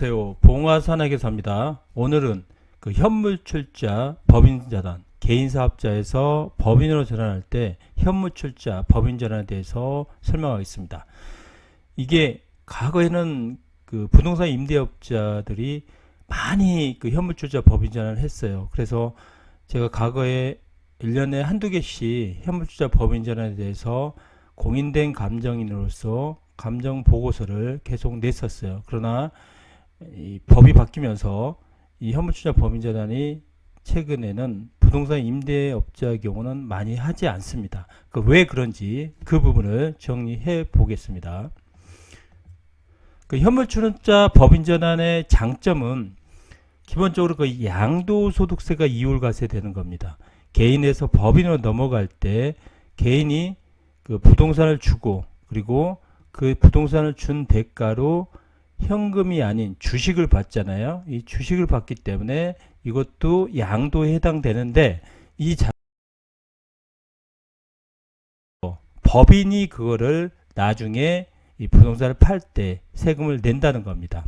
안녕하세요. 봉화산학에서입니다. 오늘은 그 현물출자 법인전환 개인사업자에서 법인으로 전환할 때 현물출자 법인전환에 대해서 설명하겠습니다. 이게 과거에는 그 부동산 임대업자들이 많이 그 현물출자 법인전환을 했어요. 그래서 제가 과거에 1년에 한두 개씩 현물출자 법인전환에 대해서 공인된 감정인으로서 감정 보고서를 계속 냈었어요. 그러나 이 법이 바뀌면서 이 현물투자 법인전환이 최근에는 부동산 임대업자의 경우는 많이 하지 않습니다. 왜 그런지 그 부분을 정리해 보겠습니다. 그 현물투자 법인전환의 장점은 기본적으로 그 양도소득세가 이율과세되는 겁니다. 개인에서 법인으로 넘어갈 때 개인이 그 부동산을 주고 그리고 그 부동산을 준 대가로 현금이 아닌 주식을 받잖아요. 이 주식을 받기 때문에 이것도 양도에 해당되는데 이 법인이 그거를 나중에 이 부동산을 팔 때 세금을 낸다는 겁니다.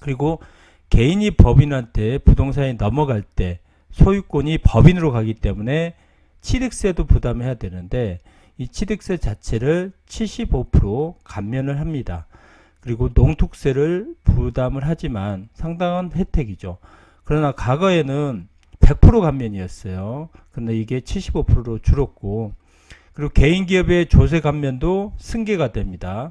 그리고 개인이 법인한테 부동산이 넘어갈 때 소유권이 법인으로 가기 때문에 취득세도 부담해야 되는데 이 취득세 자체를 75% 감면을 합니다. 그리고 농특세를 부담을 하지만 상당한 혜택이죠. 그러나 과거에는 100% 감면이었어요. 그런데 이게 75%로 줄었고 그리고 개인기업의 조세 감면도 승계가 됩니다.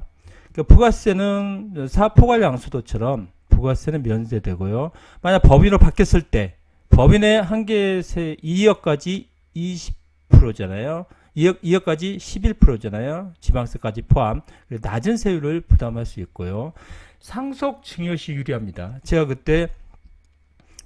그러니까 부가세는 사포괄 양수도처럼 부가세는 면제되고요. 만약 법인으로 바뀌었을 때 법인의 한계세 2억까지 20%잖아요. 2억까지 11%잖아요. 지방세까지 포함. 낮은 세율을 부담할 수 있고요. 상속 증여시 유리합니다. 제가 그때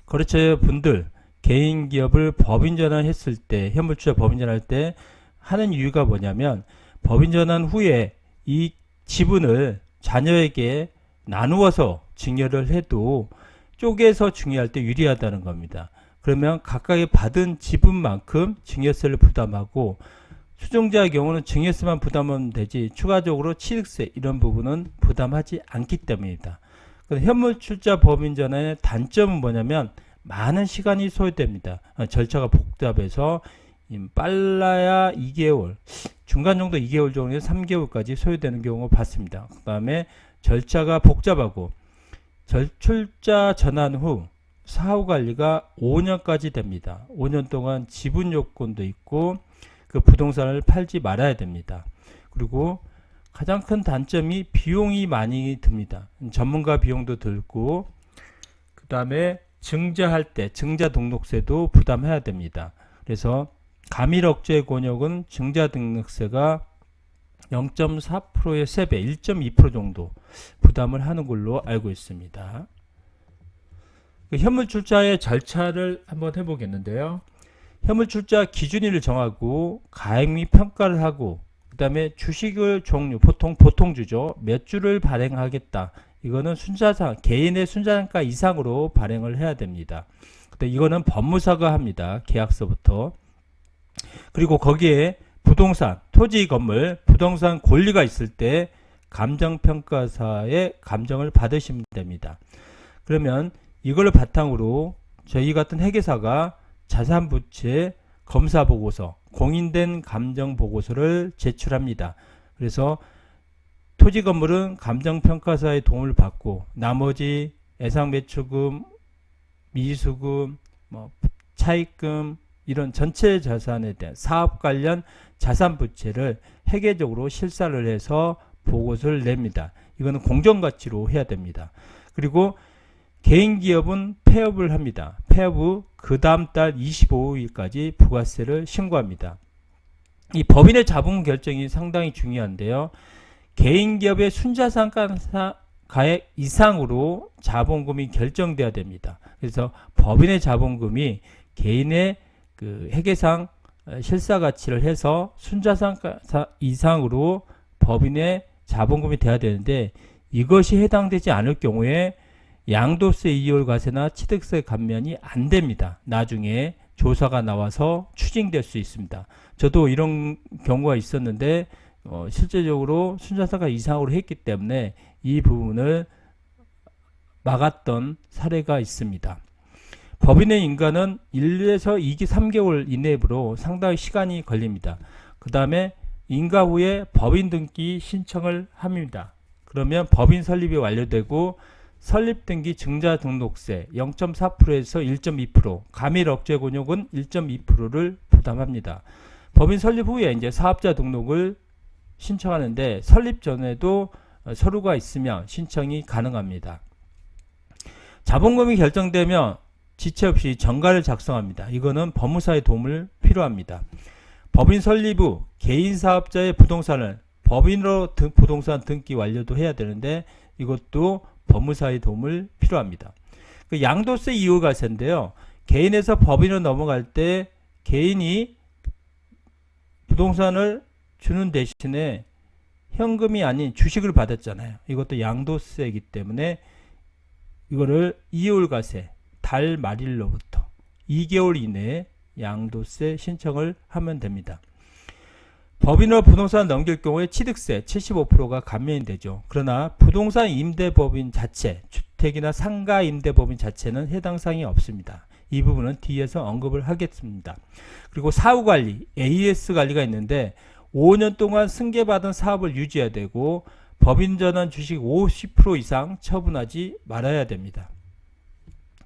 거래처 분들 개인 기업을 법인 전환했을 때 현물투자 법인 전환할 때 하는 이유가 뭐냐면 법인 전환 후에 이 지분을 자녀에게 나누어서 증여를 해도 쪼개서 증여할 때 유리하다는 겁니다. 그러면 각각의 받은 지분만큼 증여세를 부담하고 수증자의 경우는 증여세만 부담하면 되지 추가적으로 취득세 이런 부분은 부담하지 않기 때문입니다. 현물출자 법인전환의 단점은 뭐냐면 많은 시간이 소요됩니다. 절차가 복잡해서 빨라야 2개월 중간 정도 2개월 정도에서 3개월까지 소요되는 경우가 봤습니다. 그 다음에 절차가 복잡하고 출자 전환 후 사후 관리가 5년까지 됩니다. 5년 동안 지분 요건도 있고 그 부동산을 팔지 말아야 됩니다. 그리고 가장 큰 단점이 비용이 많이 듭니다. 전문가 비용도 들고 그 다음에 증자할 때 증자 등록세도 부담해야 됩니다. 그래서 가밀억제 권역은 증자 등록세가 0.4%의 3배 1.2% 정도 부담을 하는 걸로 알고 있습니다. 현물출자의 절차를 한번 해보겠는데요. 현물출자 기준일을 정하고 가액 및 평가를 하고 그 다음에 주식을 종류 보통 주죠. 몇 주를 발행하겠다. 이거는 순자산 개인의 순자산가 이상으로 발행을 해야 됩니다. 근데 이거는 법무사가 합니다. 계약서부터. 그리고 거기에 부동산, 토지, 건물, 부동산 권리가 있을 때 감정평가사의 감정을 받으시면 됩니다. 그러면 이걸 바탕으로 저희 같은 회계사가 자산부채 검사보고서, 공인된 감정보고서를 제출합니다. 그래서 토지 건물은 감정평가사의 도움을 받고 나머지 예상매출금, 미수금, 차입금 이런 전체 자산에 대한 사업 관련 자산부채를 회계적으로 실사를 해서 보고서를 냅니다. 이거는 공정가치로 해야 됩니다. 그리고 개인기업은 폐업을 합니다. 폐업 후 그 다음 달 25일까지 부가세를 신고합니다. 이 법인의 자본 결정이 상당히 중요한데요. 개인기업의 순자산가 가액 이상으로 자본금이 결정돼야 됩니다. 그래서 법인의 자본금이 개인의 그 회계상 실사가치를 해서 순자산가 이상으로 법인의 자본금이 돼야 되는데 이것이 해당되지 않을 경우에 양도세 이율과세나 취득세 감면이 안 됩니다. 나중에 조사가 나와서 추징될 수 있습니다. 저도 이런 경우가 있었는데 실제적으로 순자산가 이상으로 했기 때문에 이 부분을 막았던 사례가 있습니다. 법인의 인가는 1에서 2기 3개월 이내로 상당히 시간이 걸립니다. 그 다음에 인가 후에 법인 등기 신청을 합니다. 그러면 법인 설립이 완료되고 설립등기 증자등록세 0.4%에서 1.2%, 가밀 억제 곤욕은 1.2%를 부담합니다. 법인 설립 후에 이제 사업자 등록을 신청하는데 설립 전에도 서류가 있으면 신청이 가능합니다. 자본금이 결정되면 지체 없이 정가를 작성합니다. 이거는 법무사의 도움을 필요합니다. 법인 설립 후 개인 사업자의 부동산을 법인으로 부동산 등기 완료도 해야 되는데 이것도 법무사의 도움을 필요합니다. 그 양도세 이율과세인데요. 개인에서 법인으로 넘어갈 때 개인이 부동산을 주는 대신에 현금이 아닌 주식을 받았잖아요. 이것도 양도세이기 때문에 이거를 이율과세 달 말일로부터 2개월 이내에 양도세 신청을 하면 됩니다. 법인으로 부동산을 넘길 경우에 취득세 75%가 감면이 되죠. 그러나 부동산 임대법인 자체, 주택이나 상가 임대법인 자체는 해당 사항이 없습니다. 이 부분은 뒤에서 언급을 하겠습니다. 그리고 사후관리, AS 관리가 있는데 5년 동안 승계받은 사업을 유지해야 되고 법인 전환 주식 50% 이상 처분하지 말아야 됩니다.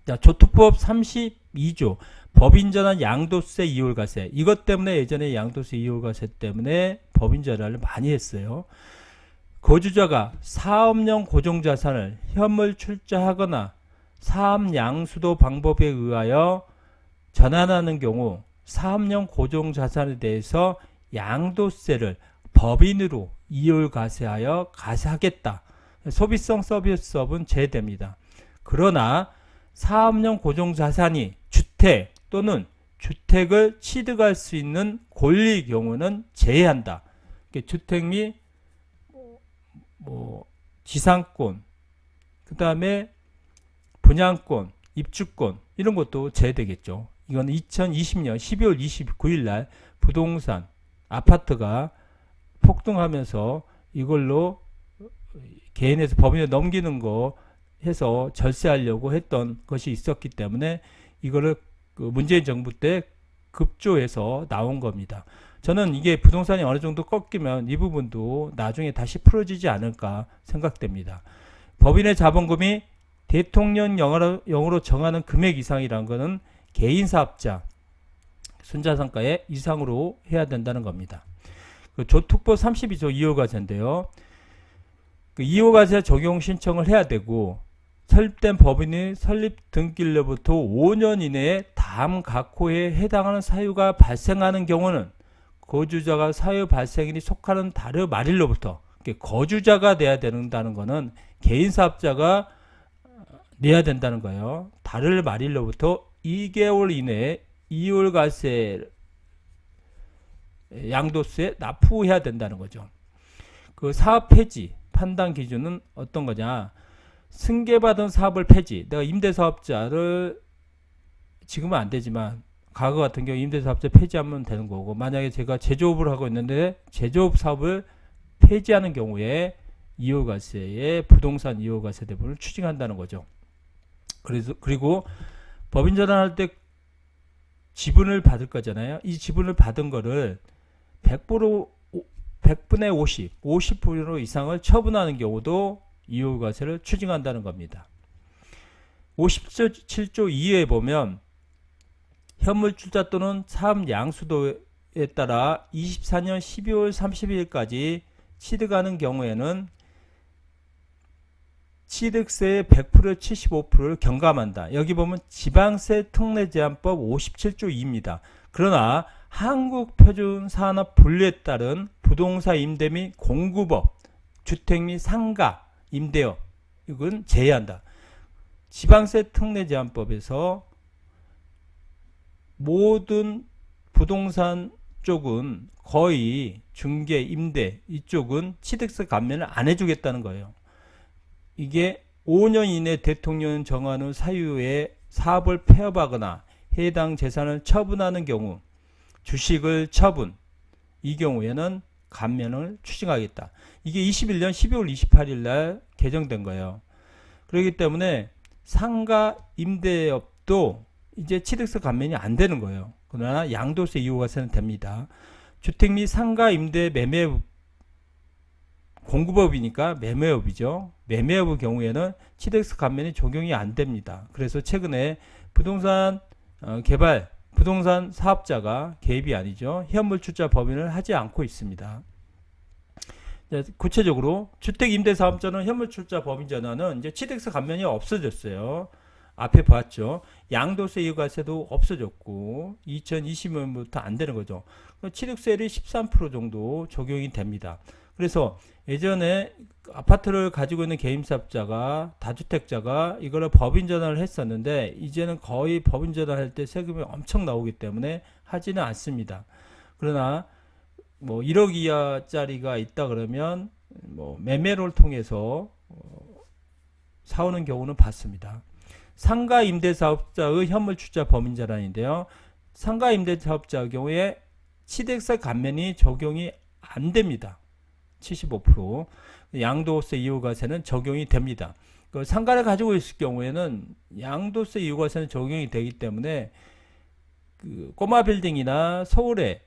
자, 조특법 32조 법인 전환 양도세 이율과세, 이것 때문에 예전에 양도세 이율과세 때문에 법인 전환을 많이 했어요. 거주자가 사업용 고정자산을 현물 출자하거나 사업 양수도 방법에 의하여 전환하는 경우 사업용 고정자산에 대해서 양도세를 법인으로 이율과세하여 과세하겠다. 소비성 서비스업은 제외됩니다. 그러나 사업용 고정자산이 주택 또는 주택을 취득할 수 있는 권리의 경우는 제외한다. 주택 및 지상권, 그 다음에 분양권, 입주권 이런 것도 제외되겠죠. 이건 2020년 12월 29일 날 부동산 아파트가 폭등하면서 이걸로 개인에서 법인에 넘기는 거 해서 절세하려고 했던 것이 있었기 때문에 이거를 문재인 정부 때 급조해서 나온 겁니다. 저는 이게 부동산이 어느 정도 꺾이면 이 부분도 나중에 다시 풀어지지 않을까 생각됩니다. 법인의 자본금이 대통령령으로 정하는 금액 이상이라는 것은 개인 사업자 순자산가의 이상으로 해야 된다는 겁니다. 조특법 32조 이율과세인데요. 이율과세 적용 신청을 해야 되고 설립된 법인이 설립 등기일로부터 5년 이내에 다음 각 호에 해당하는 사유가 발생하는 경우는 거주자가 사유 발생일이 속하는 달의 말일로부터, 거주자가 내야 된다는 것은 개인 사업자가 내야 된다는 거예요. 달의 말일로부터 2개월 이내에 이율과세 양도세 납부해야 된다는 거죠. 그 사업 폐지 판단 기준은 어떤 거냐? 승계받은 사업을 폐지. 내가 임대사업자를 지금은 안 되지만 과거 같은 경우 임대사업자 폐지하면 되는 거고, 만약에 제가 제조업을 하고 있는데 제조업 사업을 폐지하는 경우에 이율과세의 부동산 이율과세 대부분을 추징한다는 거죠. 그리고 법인 전환할 때 지분을 받을 거잖아요. 이 지분을 받은 거를 100분의 50, 50% 이상을 처분하는 경우도 이율과세를 추징한다는 겁니다. 57조 2에 보면 현물출자 또는 사업 양수도에 따라 24년 12월 30일까지 취득하는 경우에는 취득세의 100% 75%를 경감한다. 여기 보면 지방세 특례제한법 57조 2입니다. 그러나 한국표준산업분리에 따른 부동산 임대 및 공급업, 주택 및 상가, 임대업 이건 제외한다. 지방세 특례제한법에서 모든 부동산 쪽은 거의 중개, 임대 이쪽은 취득세 감면을 안 해주겠다는 거예요. 이게 5년 이내 대통령 정하는 사유에 사업을 폐업하거나 해당 재산을 처분하는 경우 주식을 처분, 이 경우에는 감면을 추징하겠다. 이게 21년 12월 28일 날 개정된 거예요. 그렇기 때문에 상가 임대업도 이제 취득세 감면이 안 되는 거예요. 그러나 양도세 이후과세는 됩니다. 주택 및 상가 임대 매매업 공급업이니까 매매업이죠. 매매업의 경우에는 취득세 감면이 적용이 안 됩니다. 그래서 최근에 부동산 개발, 부동산 사업자가 개입이 아니죠. 현물 출자 법인을 하지 않고 있습니다. 구체적으로 주택임대사업자는 현물 출자 법인 전환은 이제 취득세 감면이 없어졌어요. 앞에 봤죠. 양도세 이후과세도 없어졌고 2020년부터 안 되는 거죠. 취득세율이 13% 정도 적용이 됩니다. 그래서 예전에 아파트를 가지고 있는 개인사업자가 다주택자가 이거를 법인 전환을 했었는데 이제는 거의 법인 전환할 때 세금이 엄청 나오기 때문에 하지는 않습니다. 그러나 뭐 1억 이하짜리가 있다 그러면 뭐 매매를 통해서 사오는 경우는 봤습니다. 상가 임대사업자의 현물 출자 법인 전환인데요. 상가 임대사업자의 경우에 취득세 감면이 적용이 안 됩니다. 75%. 양도세 이후과세는 적용이 됩니다. 그 상가를 가지고 있을 경우에는 양도세 이후과세는 적용이 되기 때문에 그 꼬마 빌딩이나 서울에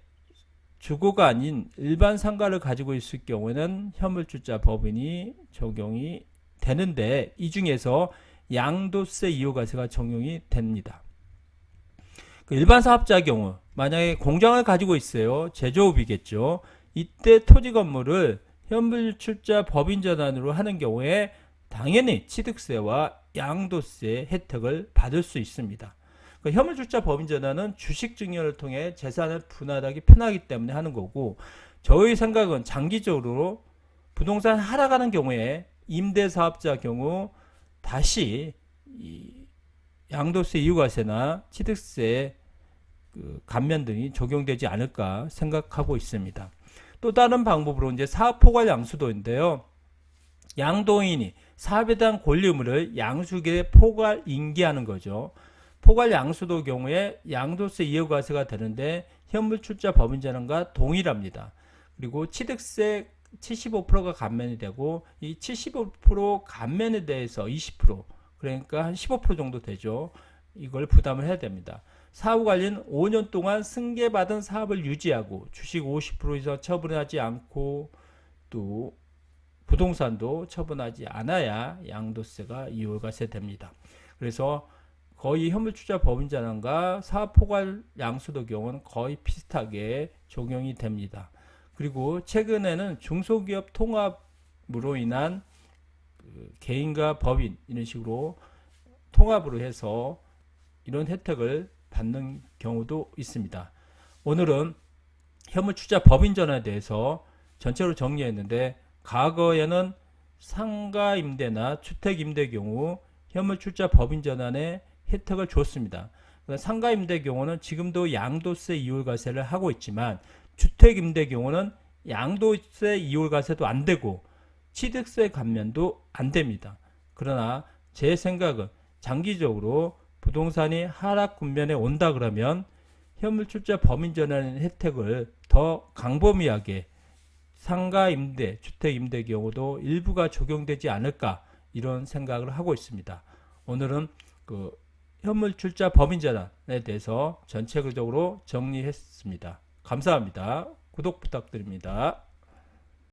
주거가 아닌 일반 상가를 가지고 있을 경우에는 현물출자 법인이 적용이 되는데 이 중에서 양도세 이후과세가 적용이 됩니다. 그 일반 사업자의 경우 만약에 공장을 가지고 있어요. 제조업이겠죠. 이때 토지 건물을 현물출자 법인 전환으로 하는 경우에 당연히 취득세와 양도세 혜택을 받을 수 있습니다. 그 현물출자 법인 전환은 주식 증여를 통해 재산을 분할하기 편하기 때문에 하는 거고, 저희 생각은 장기적으로 부동산 하락하는 경우에 임대사업자 경우 다시 이 양도세 이후과세나 취득세 그 감면 등이 적용되지 않을까 생각하고 있습니다. 또 다른 방법으로 이제 사업 포괄 양수도인데요. 양도인이 사업에 대한 권리 의무를 양수기에 포괄 인계하는 거죠. 포괄 양수도 경우에 양도세 이후과세가 되는데 현물 출자 법인 전환과 동일합니다. 그리고 취득세 75%가 감면이 되고 이 75% 감면에 대해서 20% 그러니까 한 15% 정도 되죠. 이걸 부담을 해야 됩니다. 사후 관리는 5년 동안 승계받은 사업을 유지하고 주식 50% 이상 처분하지 않고 또 부동산도 처분하지 않아야 양도세가 이후과세 됩니다. 그래서 거의 현물출자 법인 전환과 사업 포괄 양수도 경우는 거의 비슷하게 적용이 됩니다. 그리고 최근에는 중소기업 통합으로 인한 개인과 법인 이런 식으로 통합으로 해서 이런 혜택을 받는 경우도 있습니다. 오늘은 현물출자 법인 전환에 대해서 전체로 정리했는데 과거에는 상가임대나 주택임대 경우 현물출자 법인 전환에 혜택을 줬습니다. 상가임대 경우는 지금도 양도세 이율과세를 하고 있지만 주택임대 경우는 양도세 이율과세도 안 되고 취득세 감면도 안 됩니다. 그러나 제 생각은 장기적으로 부동산이 하락 국면에 온다 그러면 현물출자 법인 전환 혜택을 더 광범위하게 상가임대, 주택임대 경우도 일부가 적용되지 않을까 이런 생각을 하고 있습니다. 오늘은 그 현물출자 법인 전환에 대해서 전체적으로 정리했습니다. 감사합니다. 구독 부탁드립니다.